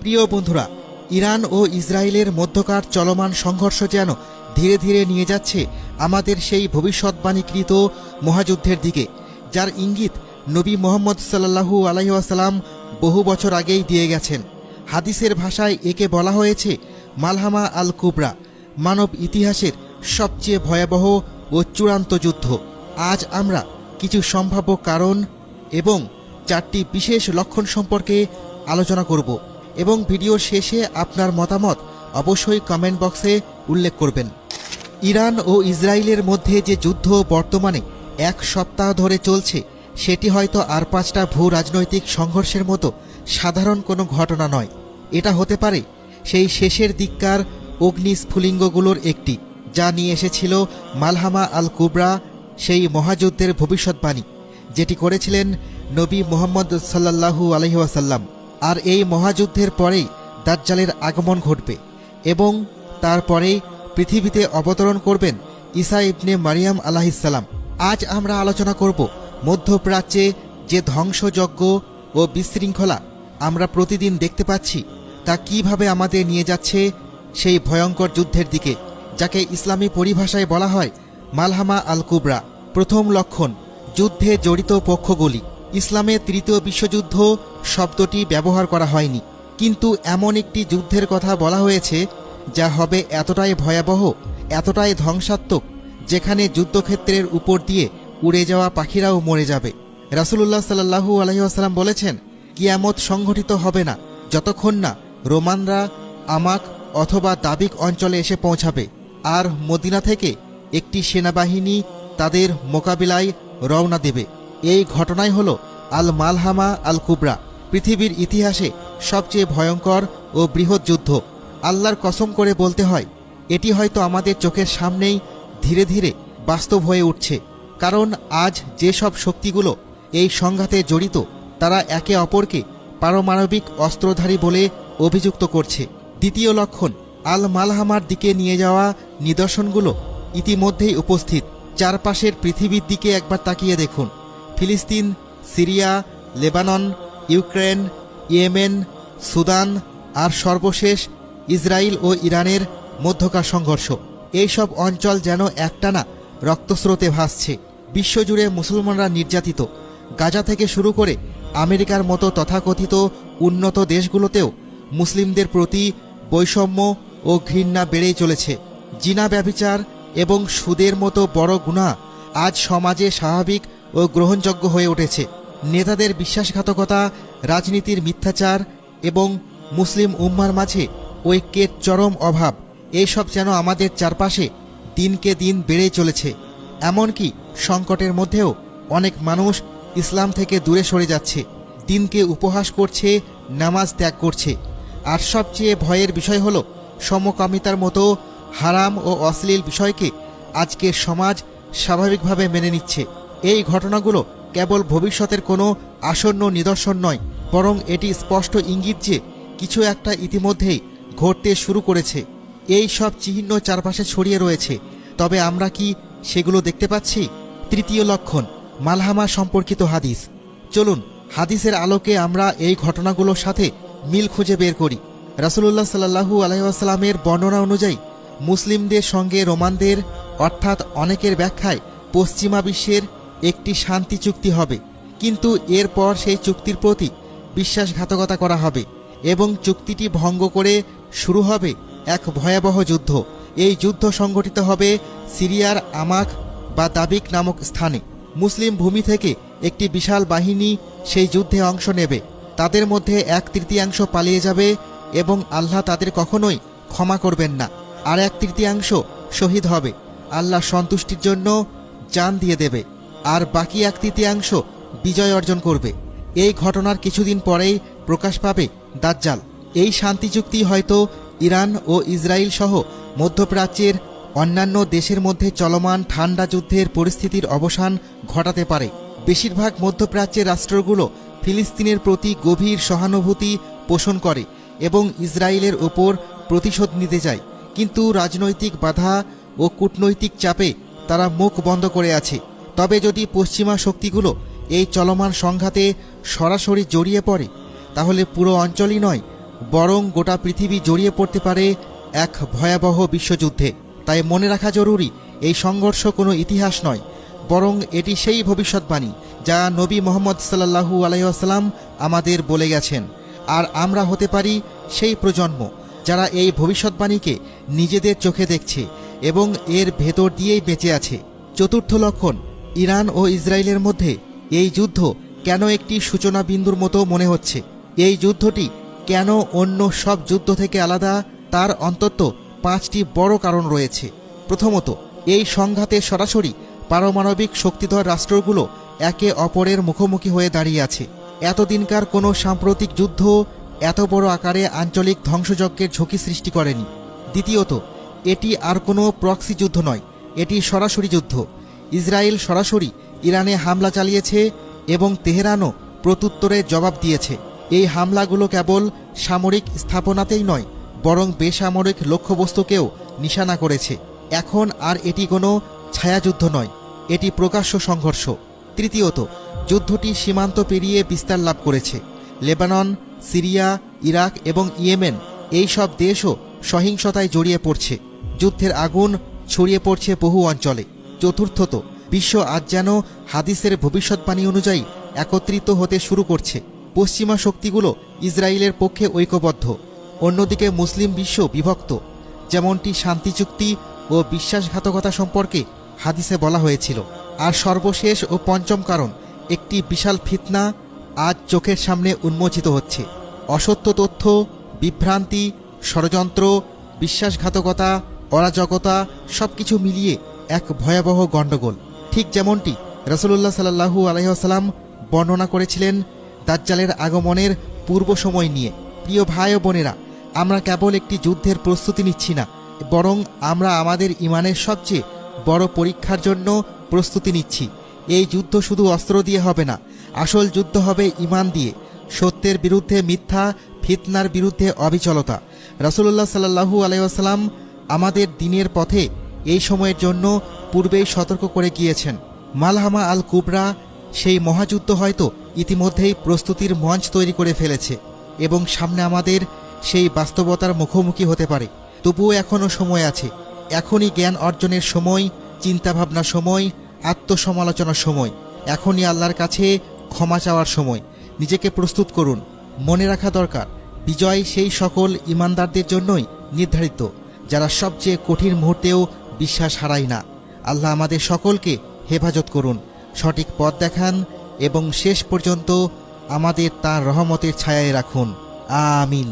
প্রিয় বন্ধুরা, ইরান ও ইসরায়েলের মধ্যকার চলমান সংঘর্ষ যেন ধীরে ধীরে নিয়ে যাচ্ছে আমাদের সেই ভবিষ্যৎবাণীকৃত মহাযুদ্ধের দিকে, যার ইঙ্গিত নবী মুহাম্মদ সাল্লাল্লাহু আলাইহি ওয়াসাল্লাম বহু বছর আগেই দিয়ে গেছেন। হাদিসের ভাষায় একে বলা হয়েছে মালহামা আল কুবরা, মানব ইতিহাসের সবচেয়ে ভয়াবহ ও চূড়ান্ত যুদ্ধ। আজ আমরা কিছু সম্ভাব্য কারণ এবং 4টি বিশেষ লক্ষণ সম্পর্কে আলোচনা করব এবং ভিডিও শেষে আপনার মতামত অবশ্যই কমেন্ট বক্সে উল্লেখ করবেন। ইরান ও ইসরায়েলের মধ্যে যে যুদ্ধ বর্তমানে 1 সপ্তাহ ধরে চলছে, সেটি হয়তো আর 5টা ভূ রাজনৈতিক সংঘর্ষের মতো সাধারণ কোনো ঘটনা নয়। এটা হতে পারে সেই শেষের দিককার অগ্নিস্ফুলিঙ্গগুলোর একটি, যা নিয়ে এসেছিল মালহামা আল কুবরা, সেই মহাযুদ্ধের ভবিষ্যৎবাণী যেটি করেছিলেন নবী মুহাম্মদ সাল্লাল্লাহু আলাইহি ওয়াসাল্লাম। আর এই মহাযুদ্ধের পরেই দাজ্জালের আগমন ঘটবে এবং তারপরেই পৃথিবীতে অবতরণ করবেন ঈসা ইবনে মারিয়াম আলাইহিসসালাম। আজ আমরা আলোচনা করব মধ্যপ্রাচ্যে যে ধ্বংসযজ্ঞ ও বিশৃঙ্খলা আমরা প্রতিদিন দেখতে পাচ্ছি, তা কিভাবে আমাদের নিয়ে যাচ্ছে সেই ভয়ঙ্কর যুদ্ধের দিকে, যাকে ইসলামী পরিভাষায় বলা হয় মালহামা আল কুবরা। প্রথম লক্ষণ, যুদ্ধে জড়িত পক্ষগুলি। ইসলামে তৃতীয় বিশ্বযুদ্ধ শব্দটি ব্যবহার করা হয়নি, কিন্তু এমন একটি যুদ্ধের কথা বলা হয়েছে যা হবে এতটাই ভয়াবহ, এতটাই ধ্বংসাত্মক, যেখানে যুদ্ধক্ষেত্রের উপর দিয়ে উড়ে যাওয়া পাখিরাও মরে যাবে। রাসূলুল্লাহ সাল্লাল্লাহু আলাইহি ওয়াসাল্লাম বলেছেন, কিয়ামত সংঘটিত হবে না যতক্ষণ না রোমানরা আমাক অথবা দাবিক অঞ্চলে এসে পৌঁছাবে, আর মদিনা থেকে একটি সেনাবাহিনী তাদের মোকাবিলায় রওনা দেবে। এই ঘটনাই হল আল মালহামা আল কুবরা, পৃথিবীর ইতিহাসে সবচেয়ে ভয়ঙ্কর ও বৃহৎ যুদ্ধ। আল্লাহর কসম করে বলতে হয়, এটি হয়তো আমাদের চোখের সামনেই ধীরে ধীরে বাস্তব হয়ে উঠছে, কারণ আজ যেসব শক্তিগুলো এই সংঘাতে জড়িত, তারা একে অপরকে পারমাণবিক অস্ত্রধারী বলে অভিযুক্ত করছে। দ্বিতীয় লক্ষণ, আল মালহামার দিকে নিয়ে যাওয়া নিদর্শনগুলো ইতিমধ্যেই উপস্থিত। চারপাশের পৃথিবীর দিকে একবার তাকিয়ে দেখুন। ফিলিস্তিন, Syria, Lebanon, Ukraine, Yemen, Sudan, আর সর্বশেষ ইসরায়েল ও ইরানের মধ্যকার সংঘর্ষ। এইসব অঞ্চল যেন একটানা রক্তস্রোতে ভাসছে। বিশ্বজুড়ে মুসলমানরা নির্যাতিত। গাজা থেকে শুরু করে আমেরিকার মতো তথাকথিত উন্নত দেশগুলোতেও মুসলিমদের প্রতি বৈষম্য ও ঘৃণা বেড়েই চলেছে। জিনা, ব্যভিচার এবং সুদের মতো বড় গুনাহ আজ সমাজে স্বাভাবিক ও গ্রহণযোগ্য হয়ে উঠেছে। নেতাদের বিশ্বাসঘাতকতা, রাজনীতির মিথ্যাচার এবং মুসলিম উম্মার মাঝে ঐক্যের চরম অভাব, এইসব যেন আমাদের চারপাশে দিনকে দিন বেড়েই চলেছে। এমনকি সংকটের মধ্যেও অনেক মানুষ ইসলাম থেকে দূরে সরে যাচ্ছে, দিনকে উপহাস করছে, নামাজ ত্যাগ করছে। আর সবচেয়ে ভয়ের বিষয় হল, সমকামিতার মতো হারাম ও অশ্লীল বিষয়কে আজকের সমাজ স্বাভাবিকভাবে মেনে নিচ্ছে। এই ঘটনাগুলো কেবল ভবিষ্যতের কোনো আসন্ন নিদর্শন নয়, বরং এটি স্পষ্ট ইঙ্গিত যে কিছু একটা ইতিমধ্যেই ঘটতে শুরু করেছে। এই সব চিহ্ন চারপাশে ছড়িয়ে রয়েছে, তবে আমরা কি সেগুলো দেখতে পাচ্ছি? তৃতীয় লক্ষণ, মালহামা সম্পর্কিত হাদিস। চলুন হাদিসের আলোকে আমরা এই ঘটনাগুলোর সাথে মিল খুঁজে বের করি। রাসূলুল্লাহ সাল্লাল্লাহু আলাইহি ওয়াসাল্লামের বর্ণনা অনুযায়ী মুসলিমদের সঙ্গে রোমানদের, অর্থাৎ অনেকের ব্যাখ্যায় পশ্চিমা বিশ্বের একটি শান্তি চুক্তি হবে, কিন্তু এরপর সেই চুক্তির প্রতি বিশ্বাসঘাতকতা করা হবে এবং চুক্তিটি ভঙ্গ করে শুরু হবে এক ভয়াবহ যুদ্ধ। এই যুদ্ধ সংঘটিত হবে সিরিয়ার আমাক বা দাবিক নামক স্থানে। মুসলিম ভূমি থেকে একটি বিশাল বাহিনী সেই যুদ্ধে অংশ নেবে। তাদের মধ্যে 1/3 পালিয়ে যাবে এবং আল্লাহ তাদের কখনোই ক্ষমা করবেন না। আর 1/3 শহীদ হবে, আল্লাহ সন্তুষ্টির জন্য জান দিয়ে দেবে, আর বাকি 1/3 বিজয় অর্জন করবে। এই ঘটনার কিছুদিন পরেই প্রকাশ পাবে দাজ্জাল। এই শান্তি চুক্তি হয়তো ইরান ও ইসরায়েল সহ মধ্যপ্রাচ্যের অন্যান্য দেশের মধ্যে চলমান ঠান্ডা যুদ্ধের পরিস্থিতির অবসান ঘটাতে পারে। বেশিরভাগ মধ্যপ্রাচ্যের রাষ্ট্রগুলো ফিলিস্তিনের প্রতি গভীর সহানুভূতি পোষণ করে এবং ইসরায়েলের ওপর প্রতিশোধ নিতে চায়, কিন্তু রাজনৈতিক বাধা ও কূটনৈতিক চাপে তারা মুখ বন্ধ করে আছে। তবে যদি পশ্চিমা শক্তিগুলো এই চলমান সংঘাতে সরাসরি জড়িয়ে পড়ে, তাহলে পুরো অঞ্চলই নয়, বরং গোটা পৃথিবী জড়িয়ে পড়তে পারে এক ভয়াবহ বিশ্বযুদ্ধে। তাই মনে রাখা জরুরি, এই সংঘর্ষ কোনো ইতিহাস নয়, বরং এটি সেই ভবিষ্যৎবাণী যা নবী মুহাম্মদ সাল্লাল্লাহু আলাইহি ওয়াসাল্লাম আমাদের বলে গেছেন। আর আমরা হতে পারি সেই প্রজন্ম যারা এই ভবিষ্যৎবাণীকে নিজেদের চোখে দেখছে এবং এর ভেতর দিয়েই বেঁচে আছে। চতুর্থ লক্ষণ, ইরান ও ইসরায়েলের মধ্যে এই যুদ্ধ কেন একটি সূচনা বিন্দুর মতো মনে হচ্ছে। এই যুদ্ধটি কেন অন্য সব যুদ্ধ থেকে আলাদা, তার অন্তত 5টি বড় কারণ রয়েছে। প্রথমত, এই সংঘাতে সরাসরি পারমাণবিক শক্তিধর রাষ্ট্রগুলো একে অপরের মুখোমুখি হয়ে দাঁড়িয়ে আছে। এতদিনকার কোনো সাম্প্রতিক যুদ্ধ এত বড় আকারে আঞ্চলিক ধ্বংসযজ্ঞের ঝুঁকি সৃষ্টি করেনি। দ্বিতীয়ত, এটি আর কোনো প্রক্সি যুদ্ধ নয়, এটি সরাসরি যুদ্ধ। ইসরায়েল সরাসরি ইরানে হামলা চালিয়েছে এবং তেহরানও প্রত্যুত্তরে জবাব দিয়েছে। এই হামলাগুলো কেবল সামরিক স্থাপনাতেই নয়, বরং বেসামরিক লক্ষ্যবস্তুকেও নিশানা করেছে। এখন আর এটি কোনো ছায়াযুদ্ধ নয়, এটি প্রকাশ্য সংঘর্ষ। তৃতীয়ত, যুদ্ধটি সীমান্ত পেরিয়ে বিস্তার লাভ করেছে। লেবানন, সিরিয়া, ইরাক এবং ইয়েমেন এই সব দেশও সহিংসতায় জড়িয়ে পড়ছে। যুদ্ধের আগুন ছড়িয়ে পড়ছে বহু অঞ্চলে। চতুর্থত, বিশ্ব আজ যেন হাদিসের ভবিষ্যৎবাণী অনুযায়ী একত্রিত হতে শুরু করছে। পশ্চিমা শক্তিগুলো ইসরায়েলের পক্ষে ঐক্যবদ্ধ, অন্যদিকে মুসলিম বিশ্ব বিভক্ত, যেমনটি শান্তি চুক্তি ও বিশ্বাসঘাতকতা সম্পর্কে হাদিসে বলা হয়েছিল। আর সর্বশেষ ও পঞ্চম কারণ, একটি বিশাল ফিতনা আজ চোখের সামনে উন্মোচিত হচ্ছে। অসত্য তথ্য, বিভ্রান্তি, ষড়যন্ত্র, বিশ্বাসঘাতকতা, অরাজকতা সবকিছু মিলিয়ে এক ভয়াবহ গণ্ডগোল। ঠিক যেমনটি রাসূলুল্লাহ সাল্লাল্লাহু আলাইহি ওয়াসাল্লাম বর্ণনা করেছিলেন দাজ্জালের আগমনের পূর্ব সময় নিয়ে। প্রিয় ভাই ও বোনেরা, আমরা কেবল একটি যুদ্ধের প্রস্তুতি নিচ্ছি না, বরং আমরা আমাদের ঈমানের সবচেয়ে বড় পরীক্ষার জন্য প্রস্তুতি নিচ্ছি। এই যুদ্ধ শুধু অস্ত্র দিয়ে হবে না, আসল যুদ্ধ হবে ঈমান দিয়ে। সত্যের বিরুদ্ধে মিথ্যা, ফিতনার বিরুদ্ধে অবিচলতা। রাসূলুল্লাহ সাল্লাল্লাহু আলাইহি ওয়াসাল্লাম আমাদের দ্বীনের পথে এই সময়ের জন্য পূর্বেই সতর্ক করে গিয়েছেন। মালহামা আল কুবরা, সেই মহাযুদ্ধ হয়তো ইতিমধ্যেই প্রস্তুতির মঞ্চ তৈরি করে ফেলেছে এবং সামনে আমাদের সেই বাস্তবতার মুখোমুখি হতে পারে। তবুও এখনও সময় আছে। এখনই জ্ঞান অর্জনের সময়, চিন্তাভাবনার সময়, আত্মসমালোচনার সময়। এখনই আল্লাহর কাছে ক্ষমা চাওয়ার সময়। নিজেকে প্রস্তুত করুন। মনে রাখা দরকার, বিজয় সেই সকল ঈমানদারদের জন্যই নির্ধারিত যারা সবচেয়ে কঠিন মুহূর্তেও বিশ্বাস হারায় না। আল্লাহ আমাদের সকলকে হেফাজত করুন, সঠিক পথ দেখান এবং শেষ পর্যন্ত আমাদের তাঁর রহমতের ছায়ায় রাখুন। আমিন।